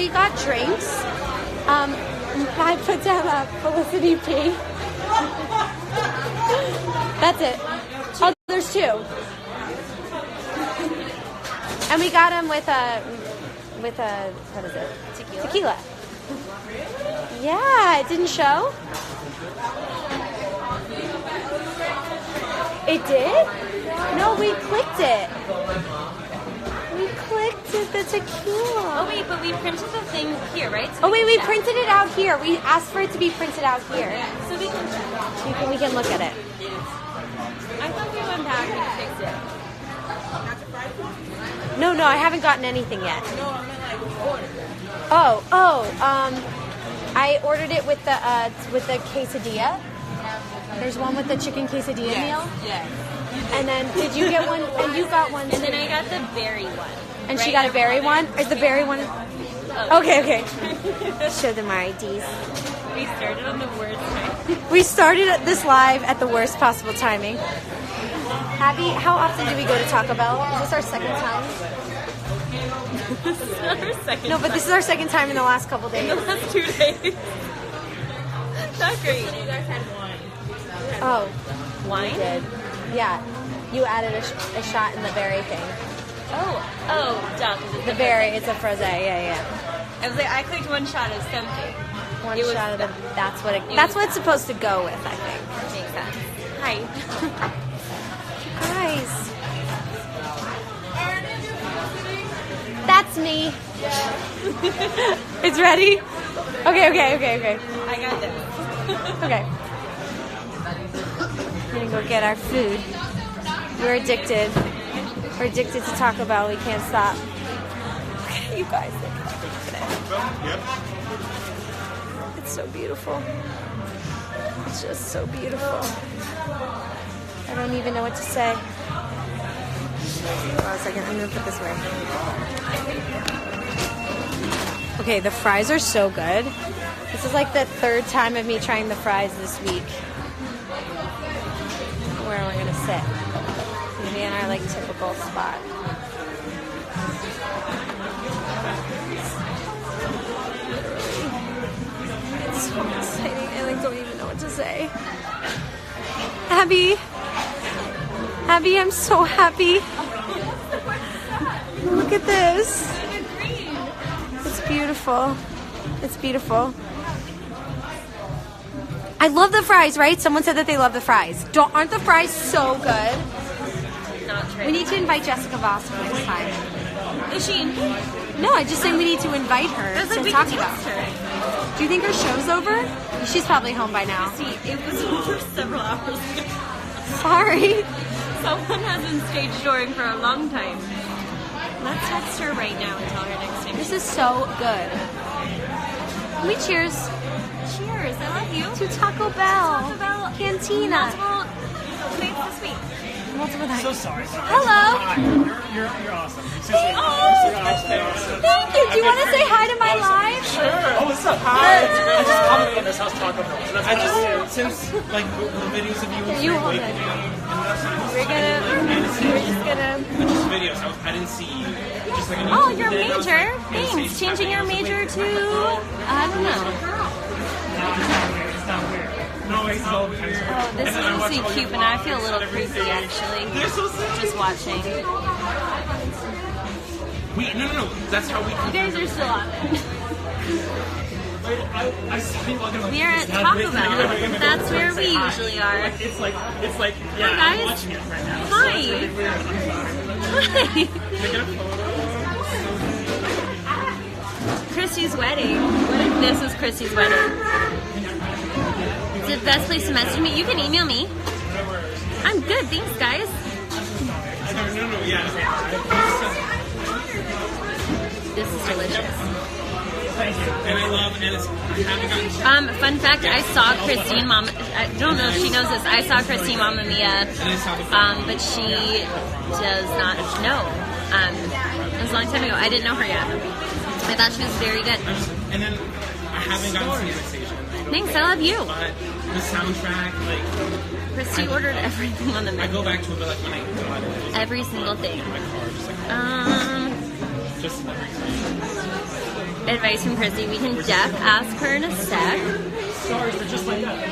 we got drinks. I put down a Felicity P. That's it. Oh, there's 2. And we got them with a what is it? Tequila. Yeah, it didn't show. It did? No, we clicked it. We clicked it, the tequila. Oh wait, but we printed the thing here, right? So oh wait, we printed it out here. We asked for it to be printed out here. Yeah, so we can look at it. I thought we went back and fixed it. No, I haven't gotten anything yet. No, I meant like we ordered. I ordered it with the quesadilla. There's one with the chicken quesadilla meal. Yes. And then did you get one? And you got one too. And then I got the berry one. And she got a berry one? Is the berry one? Oh. Okay. Show them our IDs. We started on the worst time. We started this live at the worst possible timing. Abby, how often do we go to Taco Bell? Is this our second time? This is our second No, but this is our second time in the last couple days. in the last 2 days. Not great. You guys had wine. Oh, Wine? we did. Yeah. You added a shot in the berry thing. Oh, duh. The berry, it's a frosé, yeah. I was like, I clicked one shot of something. One It was shot of the, that. that's what it's supposed to go with, I think. Makes sense. Hi. Guys. That's me. It's ready? Okay. I got this. Okay. We're gonna go get our food. We're addicted. We're addicted to Taco Bell. We can't stop. You guys, Yep. it's so beautiful. It's just so beautiful. I don't even know what to say. Hold on a second. I'm gonna put this away. Okay, the fries are so good. This is like the 3rd time of me trying the fries this week. Where am I gonna sit? Maybe in our like typical spot. It's so exciting. I like don't even know what to say. Abby, I'm so happy. Look at this. It's beautiful. It's beautiful. I love the fries, right? Someone said that they love the fries. Aren't the fries so good? Not true. We need to invite Jessica Voss for next time. Is she in? No, I just saying we need to invite her I was like, to we talk can about. text her. Do you think her show's over? She's probably home by now. See, it was over several hours ago. Sorry. Someone has been stage dooring for a long time. Let's text her right now and tell her next time. This is so good. Can we cheers Cheers, I love you. to Taco Bell. Taco Bell. Cantina. Multiple nights this week. Multiple times. So sorry. Hello. Hi. You're awesome. Seriously, Oh, awesome. thank you. Do you want to say hi to my live? Sure. Oh, what's up? Hi. I just commented on this house Taco Bell. So that's I just since like the videos of you and You Frank hold waking it. up, We're just gonna. just videos. I didn't see just like a Oh, YouTube your video. I was major? like, Thanks. Changing your major to, I don't know. It's not weird. No, it's so weird. Oh, this is honestly cute, but now I feel a little creepy actually. They're so silly. Just watching. No. That's how we. You guys are still on it. I saw you walking. We are at Taco Bell. That's where we usually are. It's like yeah. Hi, I'm guys. watching it right now. Hi. Hi. Taking a photo. Christy's wedding. What if this was Christy's wedding? It's the best place to message me. You can email me. I'm good. Thanks, guys. No, yeah. This is delicious. Thank you. And I love, and it's, I haven't gotten Fun fact, I saw Christine Mama, I don't know if she knows this, I saw Christine Mama Mia, but she does not know. It was a long time ago. I didn't know her yet. I thought she was very good. and then I haven't gotten to see the station. Thanks, I love you. But the soundtrack, like, Christy ordered everything on the I menu. go back to it, but like when I got it, Every single thing. in my car, just like, Just just everything. advice from Christy. We can ask her in a sec. Stars, they're just like that.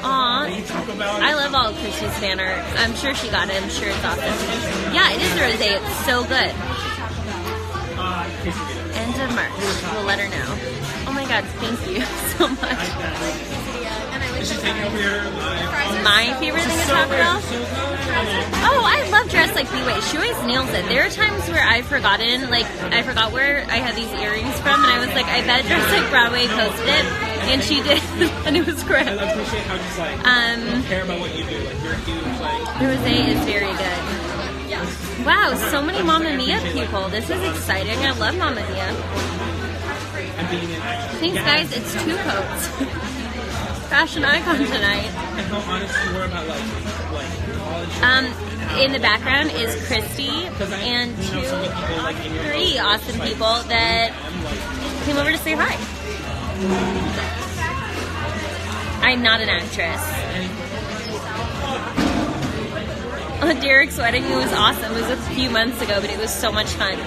Aw, You talk about I love all of Christy's fan art. I'm sure she got it. I'm sure it's awesome. Yeah, it is a rosé. It's so good. End of March. We'll let her know. Oh my God, thank you so much. Is she taking over your live? My favorite thing to talk about? Oh, I love Dress Like B-Way. She always nails it. There are times where I've forgotten, like, I forgot where I had these earrings from, and I was like, I bet Dress Like Broadway posted it, and she did, and it was great. I appreciate how just like you don't care about what you do. Like you're a huge like. The rosé is very good. Wow, so many Mamma Mia people. This is exciting. I love Mamma Mia. And being an actress. Thanks, guys. It's Two Coats. Fashion icon tonight. And how honest you were about like college. In the background is Christy and three awesome people that came over to say hi. I'm not an actress. Derek's wedding, it was awesome. It was a few months ago, but it was so much fun.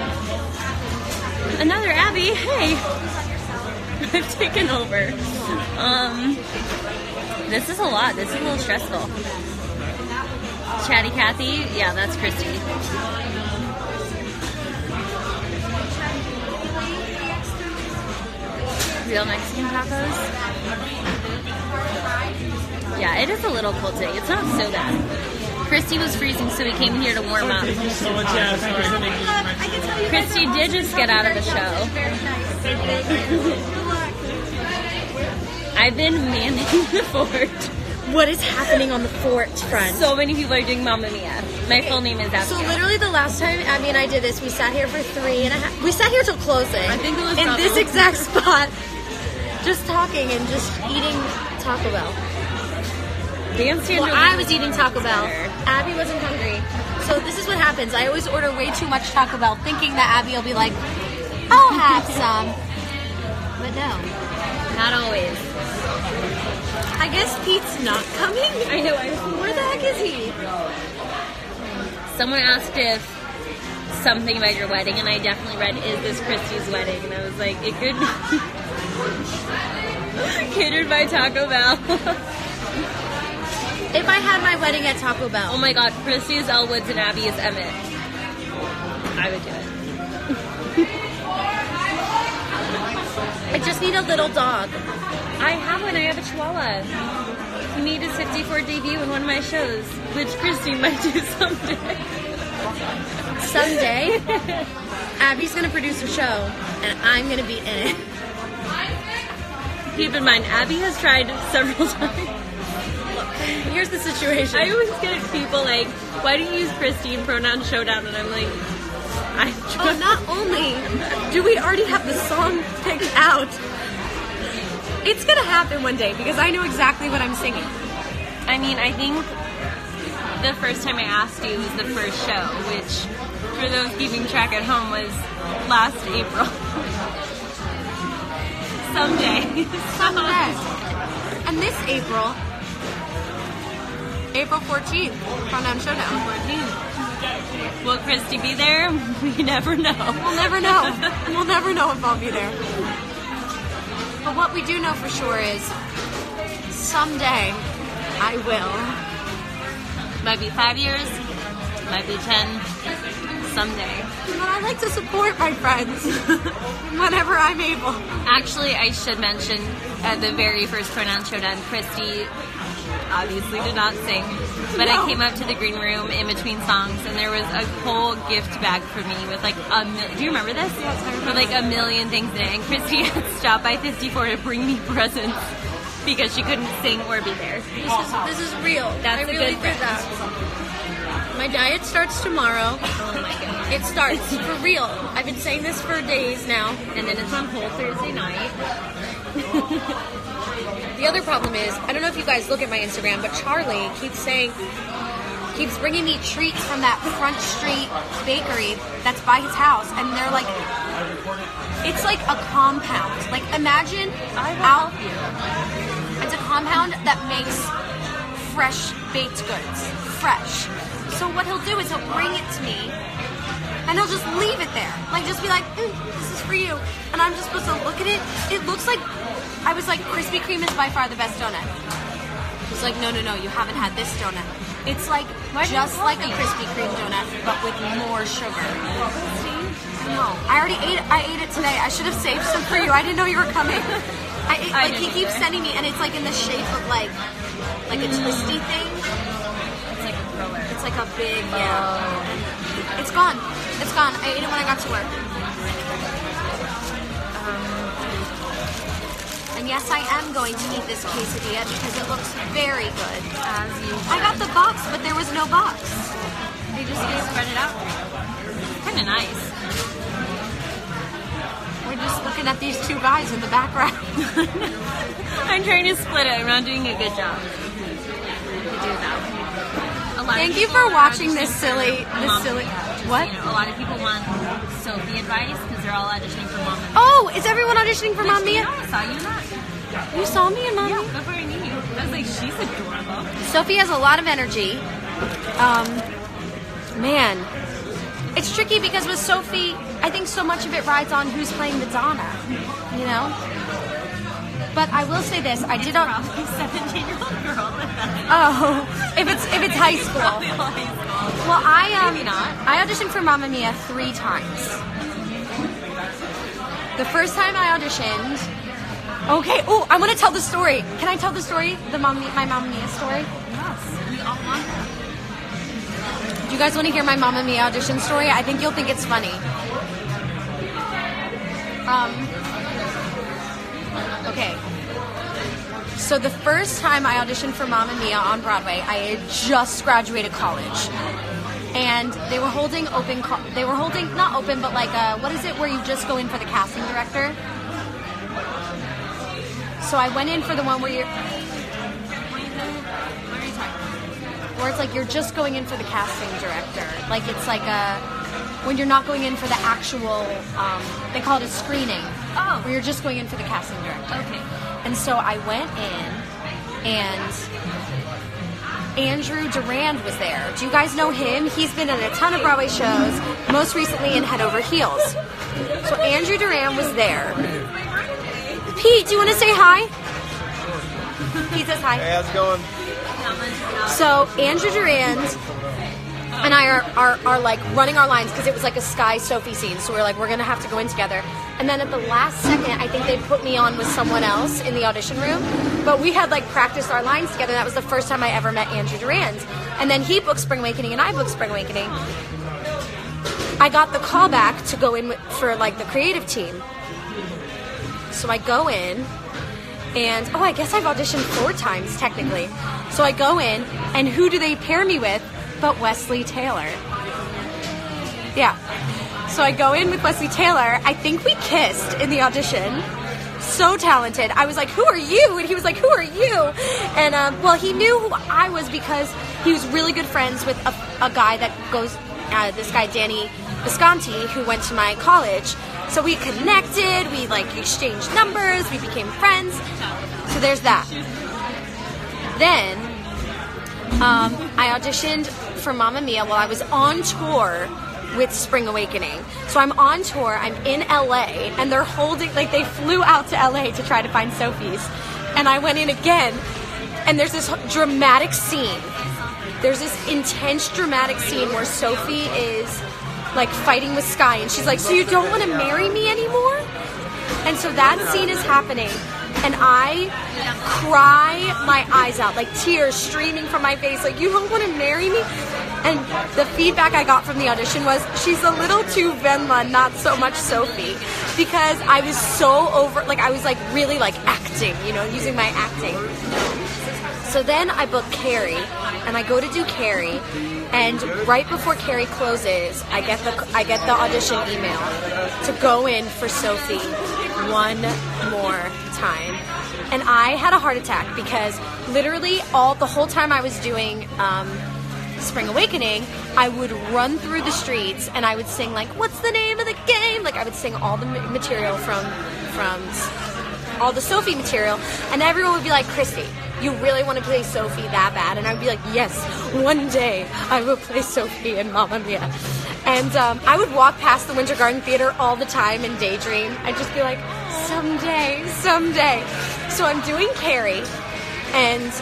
Another Abby, hey! I've taken over. This is a lot. This is a little stressful. Chatty Cathy, yeah, that's Christy. Real Mexican tacos. Yeah, it is a little cold today. It's not so bad. Christy was freezing, so we came here to warm up. Thank you so much, yeah, sorry. Thank you. Christy did just get out of the show. I've been manning the fort. What is happening on the fort front? So many people are doing Mamma Mia. My full name is Abby. So literally the last time Abby and I did this, we sat here for 3.5. We sat here till closing. I think it was in probably- this exact spot, just talking and just eating Taco Bell. Well, I was eating Taco Bell. Abby wasn't hungry. So this is what happens. I always order way too much Taco Bell, thinking that Abby will be like, I'll have some. But no. Not always. I guess Pete's not coming. I know. Where the heck is he? Someone asked if something about your wedding, and I definitely read, is this Christy's wedding? And I was like, it could be. Catered by Taco Bell. If I had my wedding at Taco Bell. Oh my God, Christy is Elwoods and Abby is Emmett. I would do it. I just need a little dog. I have one. I have a Chihuahua. He made his 54 debut in one of my shows, which Christy might do someday. Someday, Abby's going to produce a show, and I'm going to be in it. Keep in mind, Abby has tried several times. Here's the situation. I always get people like, why do you use Christy in Pronoun Showdown? And I'm like, Oh, not only do we already have the song picked out, it's going to happen one day because I know exactly what I'm singing. I mean, I think the first time I asked you was the first show, which, for those keeping track at home, was last April. Someday. Someday. And this April 14th, Pronoun Showdown. 14th. Will Christy be there? We never know. We'll never know. We'll never know if I'll be there. But what we do know for sure is someday I will. Might be 5 years, might be 10, someday. But I like to support my friends whenever I'm able. Actually, I should mention at the very first Pronoun Showdown, Christy obviously did not sing, but I came up to the green room in between songs, and there was a whole gift bag for me with like do you remember this? Yes, I remember. With like a million things in it, and Christy had stopped by 54 to bring me presents because she couldn't sing or be there. This is real. That's I a really good did that. My diet starts tomorrow. Oh my goodness. It starts for real. I've been saying this for days now. And then it's on Whole Thursday night. The other problem is, I don't know if you guys look at my Instagram, but Charlie keeps bringing me treats from that Front Street bakery that's by his house, and they're like, it's like a compound. Like, imagine it's a compound that makes fresh baked goods. Fresh. So what he'll do is he'll bring it to me, and he'll just leave it there. Like, just be like, this is for you. And I'm just supposed to look at it. It looks like, I was like, Krispy Kreme is by far the best donut. He's like, no, you haven't had this donut. It's like, just like a Krispy Kreme donut, but with more sugar. No, I ate it today. I should have saved some for you. I didn't know you were coming. He keeps sending me, and it's like in the shape of like a twisty thing. It's like a roller. It's like a big, yeah. It's gone. It's gone. I ate it when I got to work. And yes, I am going to eat this quesadilla because it looks very good. As you I got the box, but there was no box. They just spread it out. Kind of nice. We're just looking at these two guys in the background. I'm trying to split it. I'm not doing a good job. Thank you for watching this silly. What? You know, a lot of people want Sophie advice because they're all auditioning for Mama Mia. Oh, is everyone auditioning for Mama Mia? I saw you in that. You saw me in Mama Mia? Yeah, before I knew you. I was like, she's adorable. Sophie has a lot of energy. Man, it's tricky because with Sophie, I think so much of it rides on who's playing Madonna. You know. But I will say this: I did. Probably 17-year-old girl. Oh, if it's high school. Probably high school. Well, Maybe not. I auditioned for Mamma Mia 3 times. The first time I auditioned. Okay. Oh, I want to tell the story. Can I tell the story? My Mamma Mia story. Yes, we all want that. Do you guys want to hear my Mamma Mia audition story? I think you'll think it's funny. Okay. So the first time I auditioned for Mamma Mia on Broadway, I had just graduated college. And they were holding not open, but like, what is it where you just go in for the casting director? So I went in for the one where it's like you're just going in for the casting director. Like it's like when you're not going in for the actual, they call it a screening. Oh. Where you're just going in for the casting director. Okay. And so I went in, and Andrew Durand was there. Do you guys know him? He's been in a ton of Broadway shows, most recently in Head Over Heels. So Andrew Durand was there. Pete, do you want to say hi? Pete says hi. Hey, how's it going? So Andrew Durand and I are like running our lines because it was like a Sky Sophie scene. So we're like, we're gonna have to go in together. And then at the last second, I think they put me on with someone else in the audition room. But we had like practiced our lines together. That was the first time I ever met Andrew Durand. And then he booked Spring Awakening and I booked Spring Awakening. I got the call back to go in for like the creative team. So I go in. And, I guess I've auditioned 4 times, technically. So I go in, and who do they pair me with but Wesley Taylor? Yeah. So I go in with Wesley Taylor. I think we kissed in the audition. So talented. I was like, who are you? And he was like, who are you? And, he knew who I was because he was really good friends with a guy that goes, this guy, Danny Visconti, who went to my college. So we connected, we like exchanged numbers, we became friends. So there's that. Then I auditioned for Mamma Mia while I was on tour with Spring Awakening. So I'm on tour, I'm in LA, and they're holding, like they flew out to LA to try to find Sophie's. And I went in again, and there's this dramatic scene. There's this intense dramatic scene where Sophie is like fighting with Sky, and she's like, so you don't want to marry me anymore? And so that scene is happening, and I cry my eyes out, like tears streaming from my face, like, you don't want to marry me? And the feedback I got from the audition was, she's a little too Venla, not so much Sophie, because I was so over, like I was like really like acting, you know, using my acting. So then I book Carrie, and I go to do Carrie, and right before Carrie closes, I get the audition email to go in for Sophie one more time. And I had a heart attack because literally the whole time I was doing Spring Awakening, I would run through the streets and I would sing like, what's the name of the game? Like I would sing all the material from all the Sophie material, and everyone would be like, Christy, you really want to play Sophie that bad? And I would be like, yes, one day I will play Sophie in Mamma Mia. And I would walk past the Winter Garden Theater all the time and daydream. I'd just be like, someday. So I'm doing Carrie, and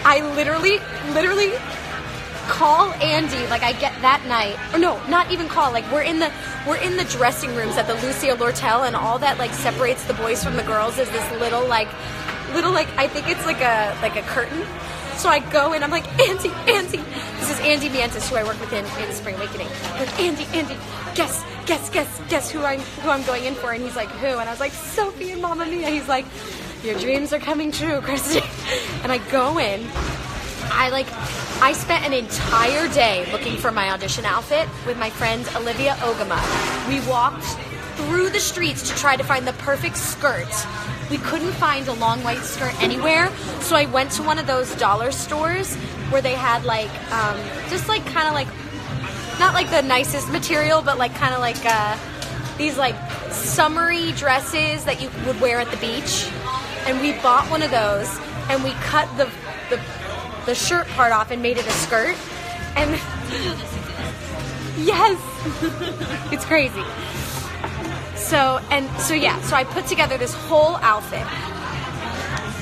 I literally call Andy, like I get that night, or no, not even call, like we're in the dressing rooms at the Lucia Lortel, and all that like separates the boys from the girls is this little like I think it's like a curtain. So I go in, I'm like, Andy, this is Andy Mientis, who I work with in Spring Awakening. I'm like, Andy, guess who I'm going in for? And he's like, who? And I was like, Sophie and Mamma Mia. He's like, your dreams are coming true, Christy. And I go in. I spent an entire day looking for my audition outfit with my friend Olivia Ogama. We walked through the streets to try to find the perfect skirt. We couldn't find a long white skirt anywhere, so I went to one of those dollar stores where they had like, just like kind of like, not like the nicest material, but like kind of like these like summery dresses that you would wear at the beach. And we bought one of those, and we cut the shirt part off and made it a skirt. And yes, it's crazy. So I put together this whole outfit,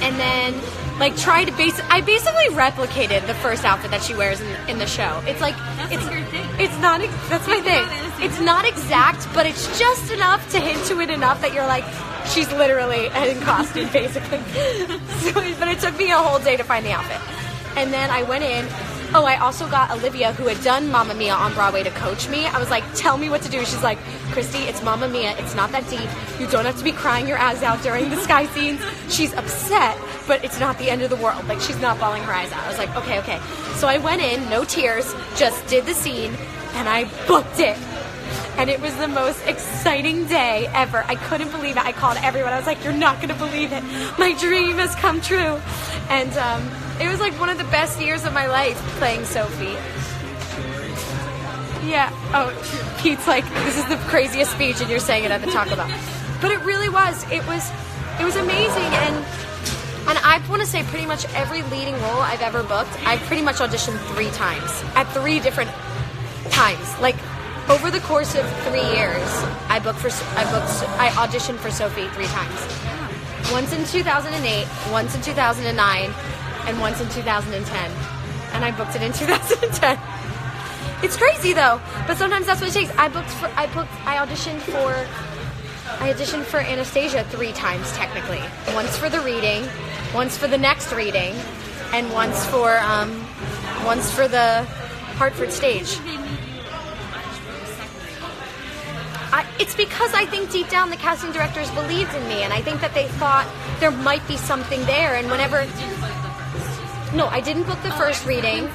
and then like I basically replicated the first outfit that she wears in the show. It's like that's your thing. It's not. That's my thing. It's not exact, but it's just enough to hint to it enough that you're like, she's literally in costume basically. But it took me a whole day to find the outfit, and then I went in. Oh, I also got Olivia, who had done Mamma Mia on Broadway, to coach me. I was like, tell me what to do. She's like, Christy, it's Mamma Mia. It's not that deep. You don't have to be crying your eyes out during the sky scenes. She's upset, but it's not the end of the world. Like, she's not bawling her eyes out. I was like, okay. So I went in, no tears, just did the scene, and I booked it. And it was the most exciting day ever. I couldn't believe it. I called everyone. I was like, you're not going to believe it. My dream has come true. And it was like one of the best years of my life playing Sophie. Yeah. Oh, Pete's like, this is the craziest speech, and you're saying it at the Taco Bell. But it really was. It was amazing. And I want to say pretty much every leading role I've ever booked, I've pretty much auditioned 3 times at 3 different times. Like, over the course of 3 years, I auditioned for Sophie 3 times. Once in 2008, once in 2009, and once in 2010. And I booked it in 2010. It's crazy though, but sometimes that's what it takes. I auditioned for Anastasia 3 times technically. Once for the reading, once for the next reading, and once for the Hartford stage. It's because I think deep down the casting directors believed in me, and I think that they thought there might be something there. And whenever, no, I didn't book the first reading.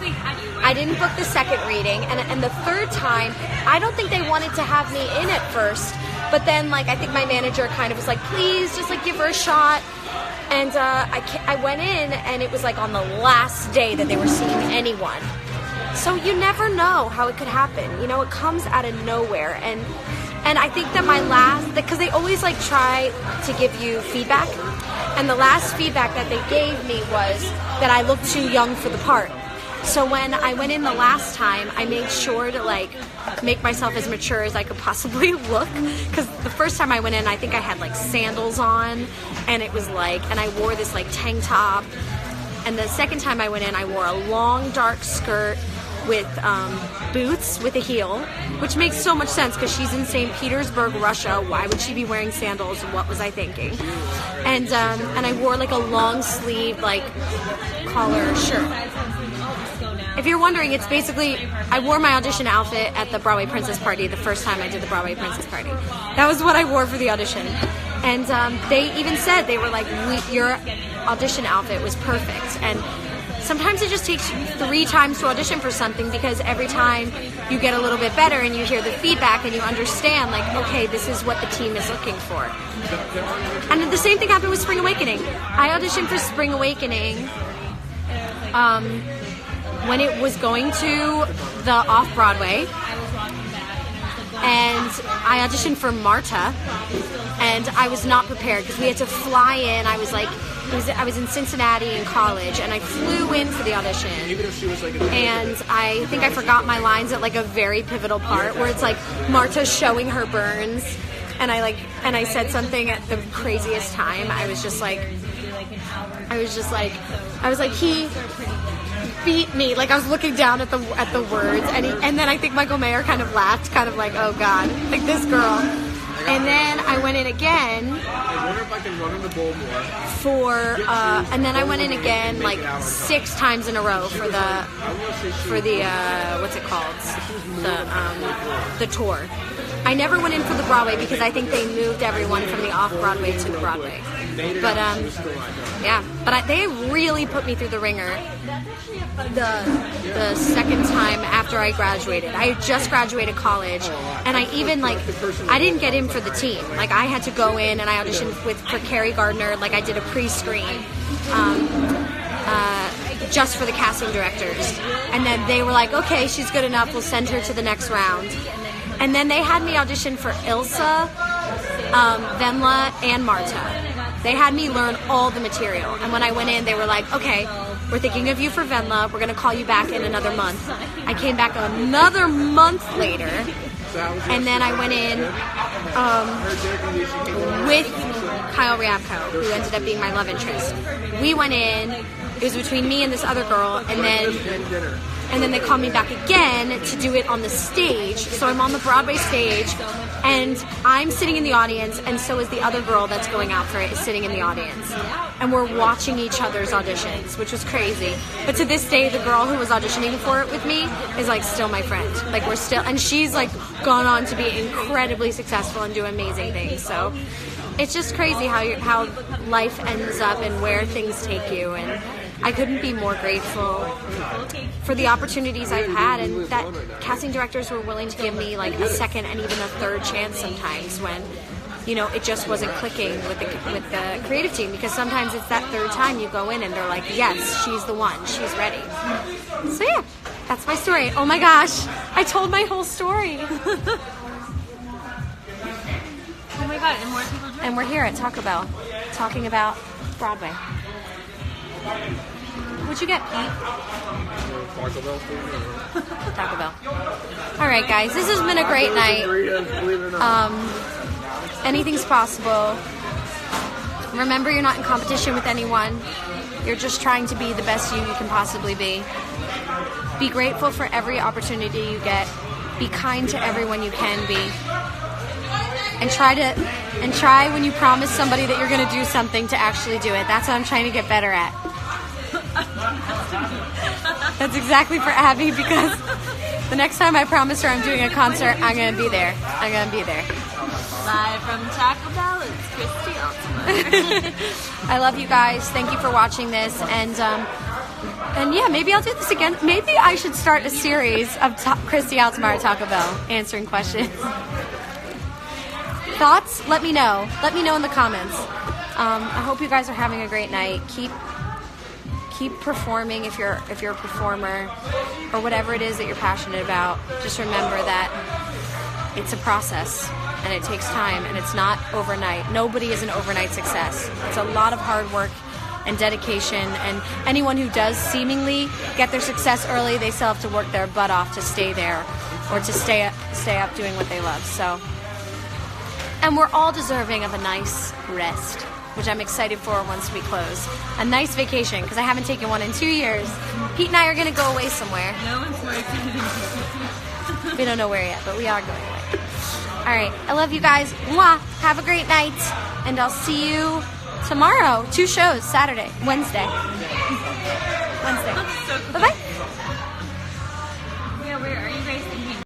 I didn't book the second reading, and the third time, I don't think they wanted to have me in at first. But then, like, I think my manager kind of was like, please, just like give her a shot. And I went in, and it was like on the last day that they were seeing anyone. So you never know how it could happen. You know, it comes out of nowhere. And I think that because they always like try to give you feedback. And the last feedback that they gave me was that I looked too young for the part. So when I went in the last time, I made sure to like make myself as mature as I could possibly look. Because the first time I went in, I think I had like sandals on, and it was like, and I wore this like tank top. And the second time I went in, I wore a long dark skirt with boots with a heel, which makes so much sense because she's in St. Petersburg, Russia. Why would she be wearing sandals? What was I thinking? And I wore like a long sleeve like collar shirt. If you're wondering, it's basically, I wore my audition outfit at the Broadway Princess Party the first time I did the Broadway Princess Party. That was what I wore for the audition. And they even said, they were like, your audition outfit was perfect. And sometimes it just takes 3 times to audition for something, because every time you get a little bit better and you hear the feedback and you understand, like, okay, this is what the team is looking for. And the same thing happened with Spring Awakening. I auditioned for Spring Awakening when it was going to the Off-Broadway. And I auditioned for Marta, and I was not prepared because we had to fly in. I was like I was in Cincinnati in college, and I flew in for the audition. Even if she was like, And I think I forgot my lines at like a very pivotal part where it's like Marta's showing her burns, and I said something at the craziest time. I was like he beat me. Like I was looking down at the words, and then I think Michael Mayer kind of laughed, kind of like, oh God, like this girl. And then I went in again I wonder if I can run in the bowl more. and then I went in again like 6 times in a row for the what's it called? The tour. I never went in for the Broadway because I think they moved everyone from the off-Broadway to the Broadway. But they really put me through the ringer the second time after I graduated. I had just graduated college, and I even I didn't get in for the team. Like I had to go in and I auditioned for Carrie Gardner. Like I did a pre-screen just for the casting directors, and then they were like, okay, she's good enough, we'll send her to the next round. And then they had me audition for Ilsa, Venla, and Marta. They had me learn all the material. And when I went in, they were like, okay, we're thinking of you for Venla. We're going to call you back in another month. I came back another month later. And then I went in with Kyle Ryabko, who ended up being my love interest. We went in. It was between me and this other girl. And then they called me back again to do it on the stage. So I'm on the Broadway stage, and I'm sitting in the audience, and so is the other girl that's going out for it is sitting in the audience. And we're watching each other's auditions, which was crazy. But to this day, the girl who was auditioning for it with me is like still my friend. Like we're still, and she's like gone on to be incredibly successful and do amazing things. So it's just crazy how life ends up and where things take you. And I couldn't be more grateful for the opportunities I've had, and that casting directors were willing to give me like a second and even a third chance sometimes when, it just wasn't clicking with the creative team, because sometimes it's that third time you go in and they're like, yes, she's the one, she's ready. So yeah, that's my story. Oh my gosh, I told my whole story. Oh my God, and more people join. And we're here at Taco Bell talking about Broadway. What'd you get, Pete? Taco Bell. All right, guys, this has been a great night. Anything's possible. Remember, you're not in competition with anyone. You're just trying to be the best you can possibly be. Be grateful for every opportunity you get. Be kind to everyone you can be. And try when you promise somebody that you're going to do something to actually do it. That's what I'm trying to get better at. That's exactly for Abby, because the next time I promise her I'm doing a concert, I'm going to be there. I'm going to be there. Live from Taco Bell, it's Christy Altomare. I love you guys. Thank you for watching this. And yeah, maybe I'll do this again. Maybe I should start a series of Christy Altomare at Taco Bell answering questions. Thoughts? Let me know. Let me know in the comments. I hope you guys are having a great night. Keep performing if you're a performer, or whatever it is that you're passionate about. Just remember that it's a process and it takes time, and it's not overnight. Nobody is an overnight success. It's a lot of hard work and dedication, and anyone who does seemingly get their success early, they still have to work their butt off to stay there, or to stay up doing what they love. So, and we're all deserving of a nice rest, which I'm excited for once we close. A nice vacation, because I haven't taken one in 2 years. Pete and I are going to go away somewhere. No one's more excited. We don't know where yet, but we are going away. All right, I love you guys. Mwah. Have a great night, and I'll see you tomorrow. 2 shows, Saturday, Wednesday.